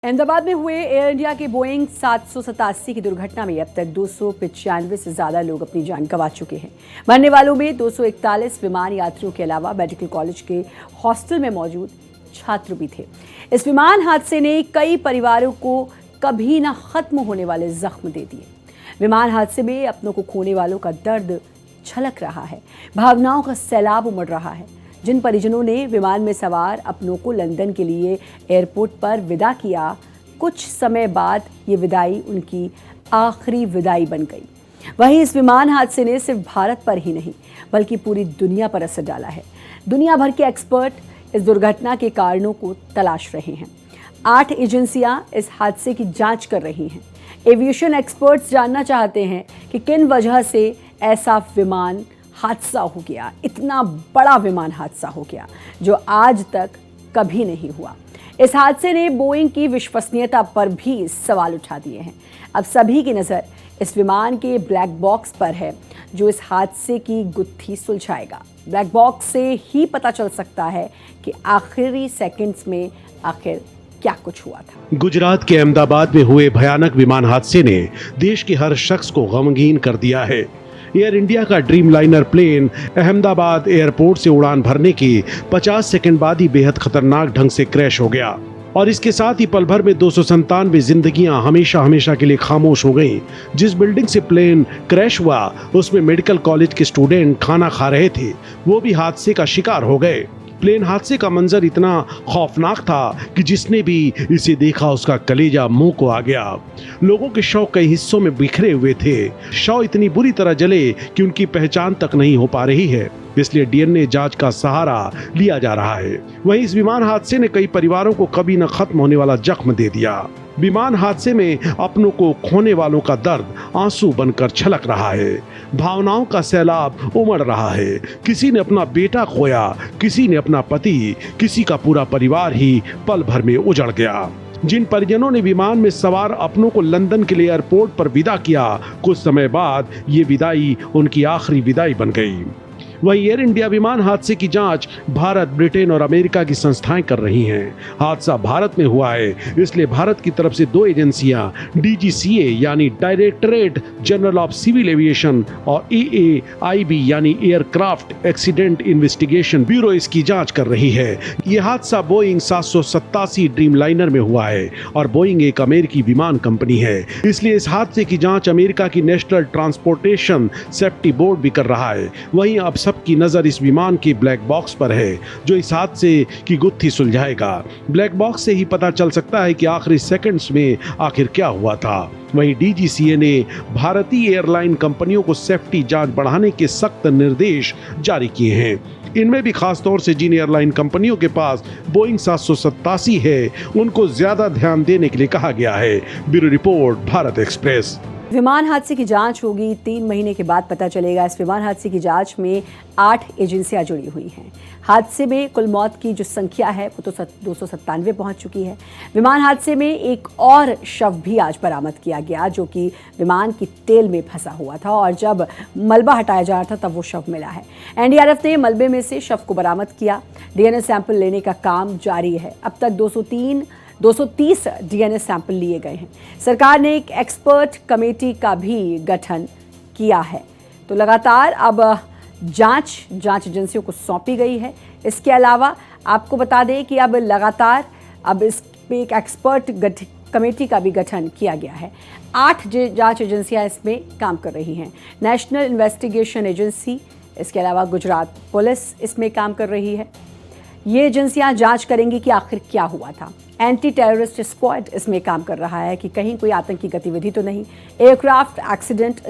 अहमदाबाद में हुए air India के बोइंग 787 की दुर्घटना में अब तक 295 से ज्यादा लोग अपनी जान गंवा चुके हैं। मरने वालों में 241 विमान यात्रियों के अलावा मेडिकल कॉलेज के हॉस्टल में मौजूद छात्र भी थे। इस विमान हादसे ने कई परिवारों को कभी न खत्म होने वाले जख्म दे दिए। विमान हादसे में अपनों को खोने वालों का दर्द छलक रहा है, भावनाओं का सैलाब उमड़ रहा है। जिन परिजनों ने विमान में सवार अपनों को लंदन के लिए एयरपोर्ट पर विदा किया, कुछ समय बाद ये विदाई उनकी आखिरी विदाई बन गई। वहीं इस विमान हादसे ने सिर्फ भारत पर ही नहीं बल्कि पूरी दुनिया पर असर डाला है। दुनिया भर के एक्सपर्ट इस दुर्घटना के कारणों को तलाश रहे हैं। 8 एजेंसियां इस हादसे की जांच कर रही हैं। एविएशन एक्सपर्ट्स जानना चाहते हैं कि किन वजह से ऐसा विमान हादसा हो गया, इतना बड़ा विमान हादसा हो गया जो आज तक कभी नहीं हुआ। इस हादसे ने बोइंग की विश्वसनीयता पर भी सवाल उठा दिए हैं। अब सभी की नज़र इस विमान के ब्लैक बॉक्स पर है जो इस हादसे की गुत्थी सुलझाएगा। ब्लैक बॉक्स से ही पता चल सकता है कि आखिरी सेकंड्स में आखिर क्या कुछ हुआ था। गुजरात के अहमदाबाद में हुए भयानक विमान हादसे ने देश के हर शख्स को गमगीन कर दिया है। एयर इंडिया का ड्रीमलाइनर प्लेन अहमदाबाद एयरपोर्ट से उड़ान भरने के 50 सेकंड बाद ही बेहद खतरनाक ढंग से क्रैश हो गया और इसके साथ ही पल भर में 297 जिंदगियां हमेशा हमेशा के लिए खामोश हो गईं। जिस बिल्डिंग से प्लेन क्रैश हुआ उसमें मेडिकल कॉलेज के स्टूडेंट खाना खा रहे थे, वो भी हादसे का शिकार हो गए। प्लेन हादसे का मंजर इतना खौफनाक था कि जिसने भी इसे देखा उसका कलेजा मुंह को आ गया। लोगों के शव कई हिस्सों में बिखरे हुए थे। शव इतनी बुरी तरह जले कि उनकी पहचान तक नहीं हो पा रही है, इसलिए डीएनए जांच का सहारा लिया जा रहा है। वहीं इस विमान हादसे ने कई परिवारों को कभी न खत्म होने वाला जख्म दे दिया। विमान हादसे में अपनों को खोने वालों का दर्द आंसू बनकर छलक रहा है, भावनाओं का सैलाब उमड़ रहा है। किसी ने अपना बेटा खोया, किसी ने अपना पति, किसी का पूरा परिवार ही पल भर में उजड़ गया। जिन परिजनों ने विमान में सवार अपनों को लंदन के लिए एयरपोर्ट पर विदा किया, कुछ समय बाद ये विदाई उनकी आखिरी विदाई बन गई। वहीं एयर इंडिया विमान हादसे की जांच भारत, ब्रिटेन और अमेरिका की संस्थाएं कर रही हैं। हादसा भारत में हुआ है, इसलिए भारत की तरफ से 2 एजेंसियां डीजीसीए यानी directorate general of civil aviation और एएआईबी यानी एयरक्राफ्ट एक्सीडेंट इन्वेस्टिगेशन ब्यूरो इसकी जांच कर रही है। यह हादसा बोइंग 787 ड्रीमलाइनर में हुआ है और बोइंग एक अमेरिकी विमान कंपनी है, इसलिए इस हादसे की जांच अमेरिका की नेशनल ट्रांसपोर्टेशन सेफ्टी बोर्ड भी कर रहा है। वहीं अब सबकी नजर इस विमान के ब्लैक बॉक्स पर है जो इस हादसे की गुत्थी सुलझाएगा। ब्लैक बॉक्स से ही पता चल सकता है कि आखिरी सेकंड्स में आखिर क्या हुआ था। वहीं डीजीसीए ने भारतीय एयरलाइन कंपनियों को सेफ्टी जांच बढ़ाने के सख्त निर्देश जारी किए हैं। इनमें भी खास तौर से जिन एयरलाइन कंपनियों के पास बोइंग 787 है उनको ज्यादा ध्यान देने के लिए कहा गया है। Bureau report, Bharat express. विमान हादसे की जांच होगी, 3 महीने के बाद पता चलेगा। इस विमान हादसे की जांच में 8 एजेंसियां जुड़ी हुई हैं। हादसे में कुल मौत की जो संख्या है वो तो 297 पहुंच चुकी है। विमान हादसे में एक और शव भी आज बरामद किया गया जो कि विमान की टेल में फंसा हुआ था और जब मलबा हटाया जा रहा था तब वो शव मिला है। एनडीआरएफ ने मलबे में से शव को बरामद किया। डीएनए सैंपल लेने का काम जारी है। अब तक 230 डीएनए सैंपल लिए गए हैं। सरकार ने एक एक्सपर्ट कमेटी का भी गठन किया है, तो लगातार अब जांच एजेंसियों को सौंपी गई है। इसके अलावा आपको बता दें कि अब लगातार इस पे एक एक्सपर्ट कमेटी का भी गठन किया गया है। 8 जांच एजेंसियां इसमें काम कर रही हैं। नेशनल इन्वेस्टिगेशन एजेंसी, इसके अलावा गुजरात पुलिस इसमें काम कर रही है। ये एजेंसियां जांच करेंगी कि आखिर क्या हुआ था। एंटी टेररिस्ट स्क्वाड इसमें काम कर रहा है कि कहीं कोई आतंकी गतिविधि तो नहीं। एयरक्राफ्ट एक्सीडेंट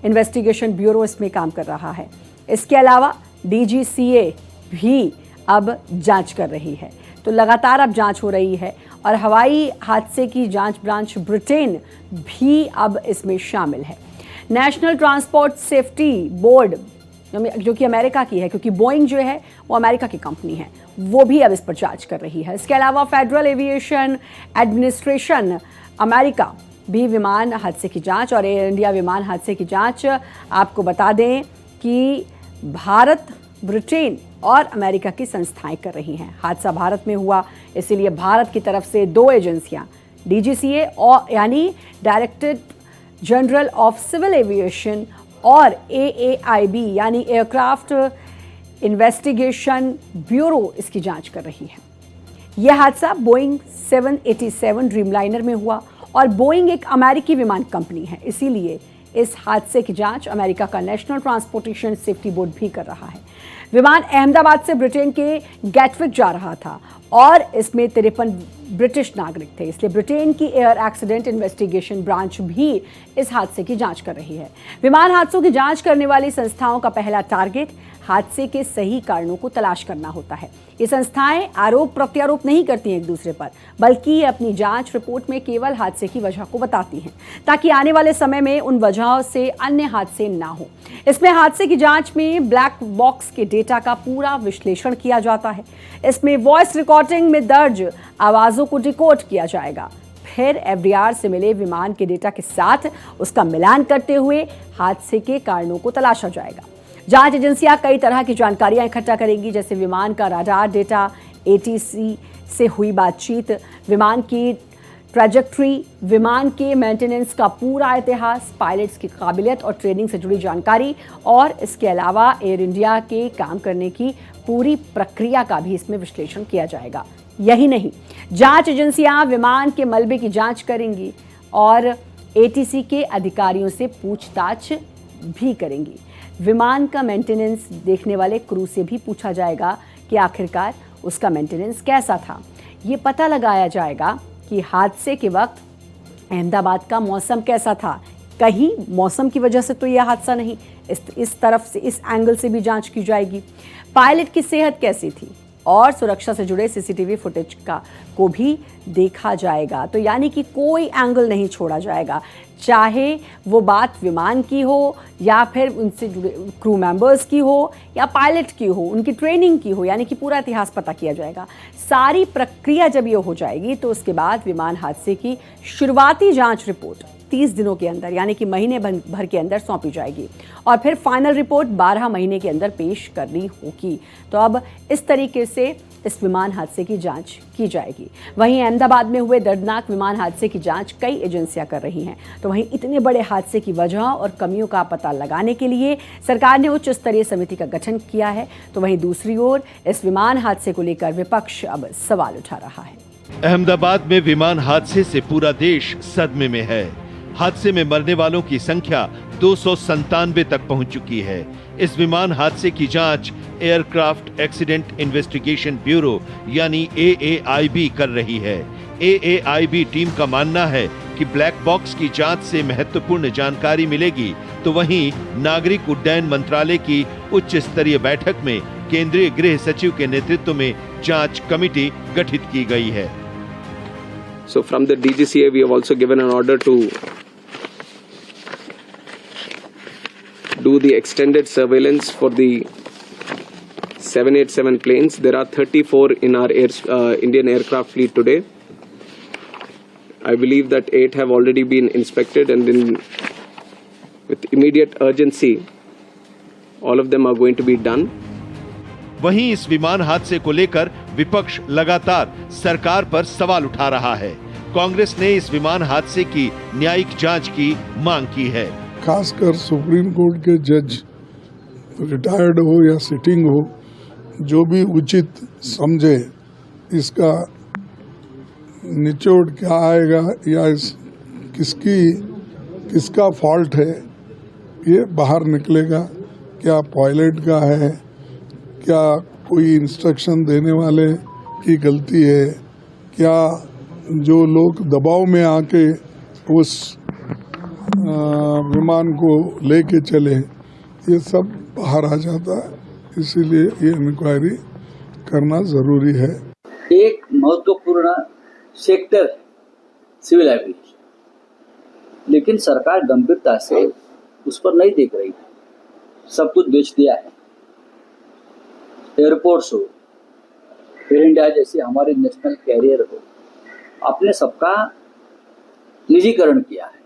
इन्वेस्टिगेशन ब्यूरो इसमें काम कर रहा है। इसके अलावा डीजीसीए भी अब जांच कर रही है। तो लगातार अब जांच हो रही है और हवाई हादसे की जांच ब्रांच ब्रिटेन भी अब इसमें शामिल है। नेशनल ट्रांसपोर्ट सेफ्टी बोर्ड जो कि अमेरिका की है, क्योंकि बोइंग जो है वो अमेरिका की कंपनी है, वो भी अब इस पर जांच कर रही है। इसके अलावा फेडरल एविएशन एडमिनिस्ट्रेशन अमेरिका भी विमान हादसे की जांच और एयर इंडिया विमान हादसे की जांच, आपको बता दें कि भारत, ब्रिटेन और अमेरिका की संस्थाएं कर रही हैं। हादसा भारत में हुआ, इसीलिए भारत की तरफ से 2 एजेंसियां डीजीसीए और यानी directorate general of civil aviation और एएआईबी यानी एयरक्राफ्ट इन्वेस्टिगेशन ब्यूरो इसकी जांच कर रही है। यह हादसा बोइंग 787 ड्रीमलाइनर में हुआ और बोइंग एक अमेरिकी विमान कंपनी है, इसीलिए इस हादसे की जांच अमेरिका का नेशनल ट्रांसपोर्टेशन सेफ्टी बोर्ड भी कर रहा है। विमान अहमदाबाद से ब्रिटेन के गैटविक जा रहा था और इसमें 53 ब्रिटिश नागरिक थे, इसलिए ब्रिटेन की एयर एक्सीडेंट इन्वेस्टिगेशन ब्रांच भी इस हादसे की जांच कर रही है। विमान हादसों की जांच करने वाली संस्थाओं का पहला टारगेट हादसे के सही कारणों को तलाश करना होता है। ये संस्थाएं आरोप प्रत्यारोप नहीं करती हैं एक दूसरे पर, बल्कि ये अपनी जांच रिपोर्ट में केवल हादसे की वजह को बताती हैं, ताकि आने वाले समय में उन वजहों से अन्य हादसे ना हो। इसमें हादसे की जांच में ब्लैक बॉक्स के डेटा का पूरा विश्लेषण किया जाता है। इसमें वॉइस रिकॉर्डिंग में दर्ज आवाज़ों को डिकोड किया जाएगा, फिर एफडीआर से मिले विमान के डेटा के साथ उसका मिलान करते हुए हादसे के कारणों को तलाशा जाएगा। जांच एजेंसियां कई तरह की जानकारियां इकट्ठा करेंगी, जैसे विमान का रडार डेटा, एटीसी से हुई बातचीत, विमान की ट्रैजेक्टरी, विमान के मेंटेनेंस का पूरा इतिहास, पायलट्स की काबिलियत और ट्रेनिंग से जुड़ी जानकारी, और इसके अलावा एयर इंडिया के काम करने की पूरी प्रक्रिया का भी इसमें विश्लेषण किया जाएगा। यही नहीं, जांच एजेंसियां विमान के मलबे की जांच करेंगी और एटीसी के अधिकारियों से पूछताछ भी करेंगी। विमान का मेंटेनेंस देखने वाले क्रू से भी पूछा जाएगा कि आखिरकार उसका मेंटेनेंस कैसा था। ये पता लगाया जाएगा कि हादसे के वक्त अहमदाबाद का मौसम कैसा था। कहीं मौसम की वजह से तो यह हादसा नहीं, इस तरफ से, इस एंगल से भी जांच की जाएगी। पायलट की सेहत कैसी थी और सुरक्षा से जुड़े सीसीटीवी फुटेज को भी देखा जाएगा। तो यानी कि कोई एंगल नहीं छोड़ा जाएगा, चाहे वो बात विमान की हो या फिर उनसे जुड़े क्रू मेंबर्स की हो या पायलट की हो, उनकी ट्रेनिंग की हो, यानी कि पूरा इतिहास पता किया जाएगा। सारी प्रक्रिया जब ये हो जाएगी तो उसके बाद विमान हादसे की शुरुआती जांच रिपोर्ट 30 दिनों के अंदर, यानी कि महीने भर के अंदर सौंपी जाएगी और फिर फाइनल रिपोर्ट 12 महीने के अंदर पेश करनी होगी। तो अब इस तरीके से इस विमान हादसे की जांच की जाएगी। वहीं अहमदाबाद में हुए दर्दनाक विमान हादसे की जांच कई एजेंसियां कर रही हैं। तो वहीं इतने बड़े हादसे की वजह और कमियों का पता लगाने के लिए सरकार ने उच्च स्तरीय समिति का गठन किया है। तो वहीं दूसरी ओर इस विमान हादसे को लेकर विपक्ष अब सवाल उठा रहा है। अहमदाबाद में विमान हादसे से पूरा देश सदमे में है। हादसे में मरने वालों की संख्या 297 तक पहुंच चुकी है। इस विमान हादसे की जांच एयरक्राफ्ट एक्सीडेंट इन्वेस्टिगेशन ब्यूरो यानी एएआईबी कर रही है। एएआईबी टीम का मानना है कि ब्लैक बॉक्स की जांच से महत्वपूर्ण जानकारी मिलेगी। तो वहीं नागरिक उड्डयन मंत्रालय की उच्च स्तरीय बैठक में केंद्रीय गृह सचिव के नेतृत्व में जांच कमेटी गठित की गई है। So from the DGCA we have also given an order to do the extended surveillance for the 787 planes. There are 34 in our Indian aircraft fleet today. I believe that 8 have already been inspected, and then with immediate urgency all of them are going to be done. वहीं इस विमान हादसे को लेकर विपक्ष लगातार सरकार पर सवाल उठा रहा है। कांग्रेस ने इस विमान हादसे की न्यायिक जांच की मांग की है। खासकर सुप्रीम कोर्ट के जज, रिटायर्ड हो या सिटिंग हो, जो भी उचित समझे इसका निचोड़ क्या आएगा या किसका फॉल्ट है ये बाहर निकलेगा। क्या पायलट का है, क्या कोई इंस्ट्रक्शन देने वाले की गलती है, क्या जो लोग दबाव में आके उस विमान को लेके चले, ये सब बाहर आ जाता है। इसीलिए ये इंक्वायरी करना जरूरी है। एक महत्वपूर्ण सेक्टर है सिविल एविएशन, लेकिन सरकार गंभीरता से उस पर नहीं देख रही है। सब कुछ बेच दिया है। एयरपोर्ट्स हो, एयर इंडिया जैसी हमारे नेशनल कैरियर हो, आपने सबका निजीकरण किया है।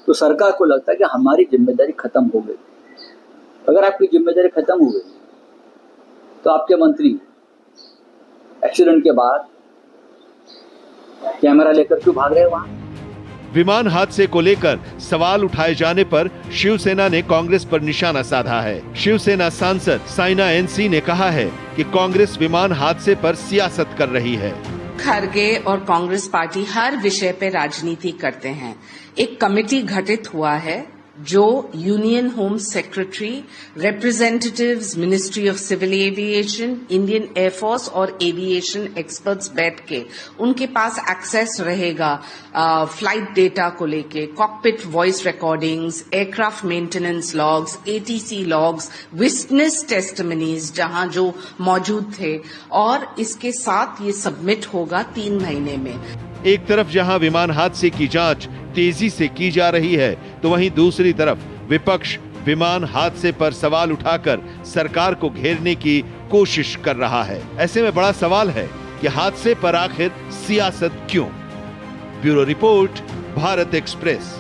तो सरकार को लगता है कि हमारी जिम्मेदारी खत्म हो गई। अगर आपकी जिम्मेदारी खत्म हो गई तो आपके मंत्री एक्सीडेंट के बाद कैमरा लेकर क्यों भाग रहे हैं वहां? विमान हादसे को लेकर सवाल उठाए जाने पर शिवसेना ने कांग्रेस पर निशाना साधा है। शिवसेना सांसद साइना एनसी ने कहा है कि कांग्रेस विमान हादसे पर सियासत कर रही है। खरगे और कांग्रेस पार्टी हर विषय पे राजनीति करते हैं। एक कमेटी गठित हुआ है जो union home secretary, representatives, ministry of civil aviation, Indian air force और एविएशन एक्सपर्ट्स बैठ के उनके पास एक्सेस रहेगा फ्लाइट डेटा को लेके, cockpit voice recordings, aircraft maintenance logs, ATC logs, witness testimonies जहां जो मौजूद थे, और इसके साथ ये सबमिट होगा 3 महीने में। एक तरफ जहां विमान हादसे की जांच तेजी से की जा रही है, तो वहीं दूसरी तरफ विपक्ष विमान हादसे पर सवाल उठाकर सरकार को घेरने की कोशिश कर रहा है। ऐसे में बड़ा सवाल है कि हादसे पर आखिर सियासत क्यों? Bureau report, Bharat express.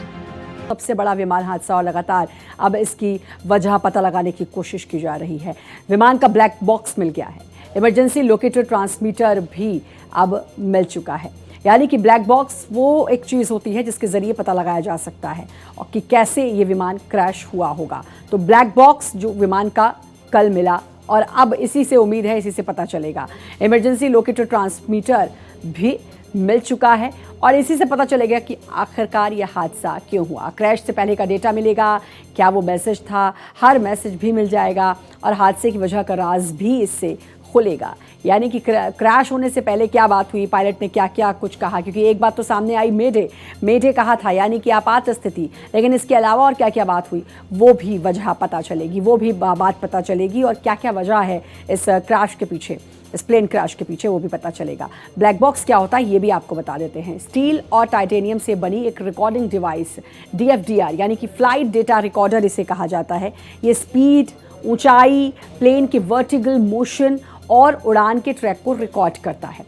सबसे बड़ा विमान हादसा और लगातार अब इसकी वजह पता लगाने की कोशिश की जा रही है। विमान का ब्लैक बॉक्स मिल गया है, इमरजेंसी लोकेटर ट्रांसमीटर भी अब मिल चुका है। यानी कि ब्लैक बॉक्स वो एक चीज़ होती है जिसके ज़रिए पता लगाया जा सकता है और कि कैसे ये विमान क्रैश हुआ होगा। तो ब्लैक बॉक्स जो विमान का कल मिला और अब इसी से उम्मीद है इसी से पता चलेगा। इमरजेंसी लोकेटर ट्रांसमीटर भी मिल चुका है और इसी से पता चलेगा कि आखिरकार यह हादसा क्यों हुआ। क्रैश से पहले का डेटा मिलेगा, क्या वो मैसेज था, हर मैसेज भी मिल जाएगा और हादसे की वजह का राज भी इससे खुलेगा। यानी कि क्रैश होने से पहले क्या बात हुई, पायलट ने क्या क्या कुछ कहा, क्योंकि एक बात तो सामने आई, मेडे कहा था, यानी कि आपात स्थिति, लेकिन इसके अलावा और क्या क्या बात हुई वो भी वजह पता चलेगी, वो भी बात पता चलेगी और क्या क्या वजह है इस क्रैश के पीछे, इस प्लेन क्रैश के पीछे, वो भी पता चलेगा। ब्लैक बॉक्स क्या होता है ये भी आपको बता देते हैं। स्टील और टाइटेनियम से बनी एक रिकॉर्डिंग डिवाइस, DFDR यानी कि फ्लाइट डेटा रिकॉर्डर इसे कहा जाता है। ये स्पीड, ऊंचाई, प्लेन के वर्टिकल मोशन और उड़ान के ट्रैक को रिकॉर्ड करता है।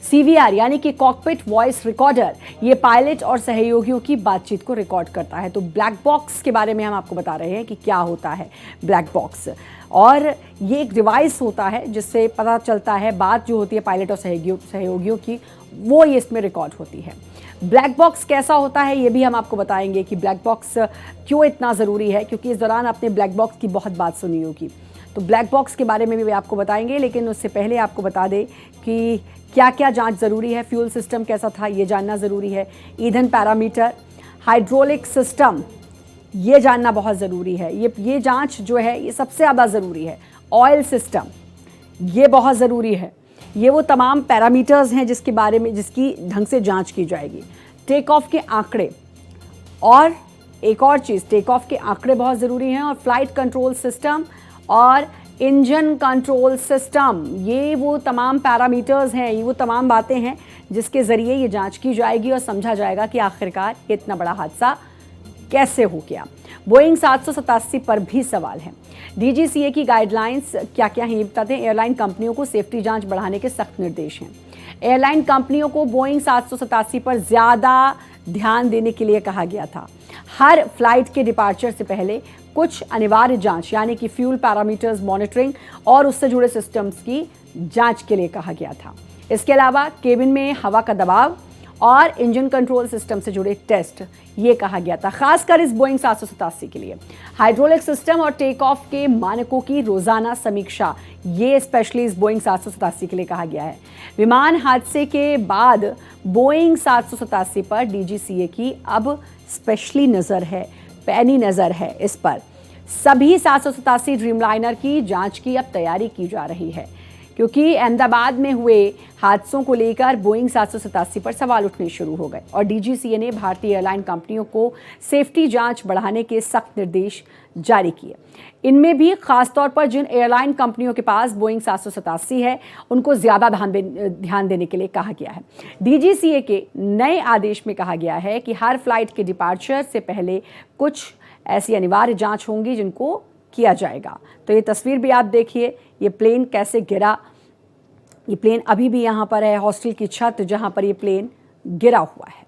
CVR यानी कि कॉकपिट वॉइस रिकॉर्डर, ये पायलट और सहयोगियों की बातचीत को रिकॉर्ड करता है। तो ब्लैक बॉक्स के बारे में हम आपको बता रहे हैं कि क्या होता है ब्लैक बॉक्स, और ये एक डिवाइस होता है जिससे पता चलता है बात जो होती है पायलट और सहयोगियों की, वो ये इसमें रिकॉर्ड होती है। ब्लैक बॉक्स कैसा होता है ये भी हम आपको बताएंगे कि ब्लैक बॉक्स क्यों इतना ज़रूरी है, क्योंकि इस दौरान आपने ब्लैक बॉक्स की बहुत बात सुनी होगी। तो ब्लैक बॉक्स के बारे में भी आपको बताएंगे, लेकिन उससे पहले आपको बता दें कि क्या क्या जांच ज़रूरी है। फ्यूल सिस्टम कैसा था ये जानना ज़रूरी है। ईंधन पैरामीटर, हाइड्रोलिक सिस्टम ये जानना बहुत ज़रूरी है। ये जांच जो है ये सबसे ज़्यादा ज़रूरी है। ऑयल सिस्टम ये बहुत ज़रूरी है। ये वो तमाम पैरामीटर्स हैं जिसके बारे में जिसकी ढंग से जांच की जाएगी। टेक ऑफ के आंकड़े, और एक और चीज़, टेक ऑफ के आंकड़े बहुत ज़रूरी हैं, और फ्लाइट कंट्रोल सिस्टम और इंजन कंट्रोल सिस्टम, ये वो तमाम पैरामीटर्स हैं, ये वो तमाम बातें हैं जिसके ज़रिए ये जांच की जाएगी और समझा जाएगा कि आखिरकार ये इतना बड़ा हादसा कैसे हो गया। बोइंग 787 पर भी सवाल है। DGCA की गाइडलाइंस क्या क्या हैं ये बताते हैं। एयरलाइन कंपनियों को सेफ्टी जांच बढ़ाने के सख्त निर्देश हैं। एयरलाइन कंपनियों को बोइंग 787 पर ज़्यादा ध्यान देने के लिए कहा गया था। हर फ्लाइट के डिपार्चर से पहले कुछ अनिवार्य जांच यानी कि फ्यूल पैरामीटर्स मॉनिटरिंग और उससे जुड़े सिस्टम्स की जांच के लिए कहा गया था। इसके अलावा केबिन में हवा का दबाव और इंजन कंट्रोल सिस्टम से जुड़े टेस्ट ये कहा गया था, खासकर इस बोइंग 787 के लिए। हाइड्रोलिक सिस्टम और टेक ऑफ के मानकों की रोजाना समीक्षा ये स्पेशली इस बोइंग 787 के लिए कहा गया है। विमान हादसे के बाद बोइंग 787 पर DGCA की अब स्पेशली नज़र है, पैनी नज़र है इस पर। सभी 787 ड्रीमलाइनर की जांच की अब तैयारी की जा रही है, क्योंकि अहमदाबाद में हुए हादसों को लेकर बोइंग 787 पर सवाल उठने शुरू हो गए और DGCA ने भारतीय एयरलाइन कंपनियों को सेफ्टी जांच बढ़ाने के सख्त निर्देश जारी किए। इनमें भी खासतौर पर जिन एयरलाइन कंपनियों के पास बोइंग 787 है उनको ज़्यादा ध्यान देने के लिए कहा गया है। DGCA के नए आदेश में कहा गया है कि हर फ्लाइट के डिपार्चर से पहले कुछ ऐसी अनिवार्य जाँच होंगी जिनको किया जाएगा। तो ये तस्वीर भी आप देखिए, ये प्लेन कैसे गिरा। ये प्लेन अभी भी यहाँ पर है, हॉस्टल की छत जहाँ पर ये प्लेन गिरा हुआ है।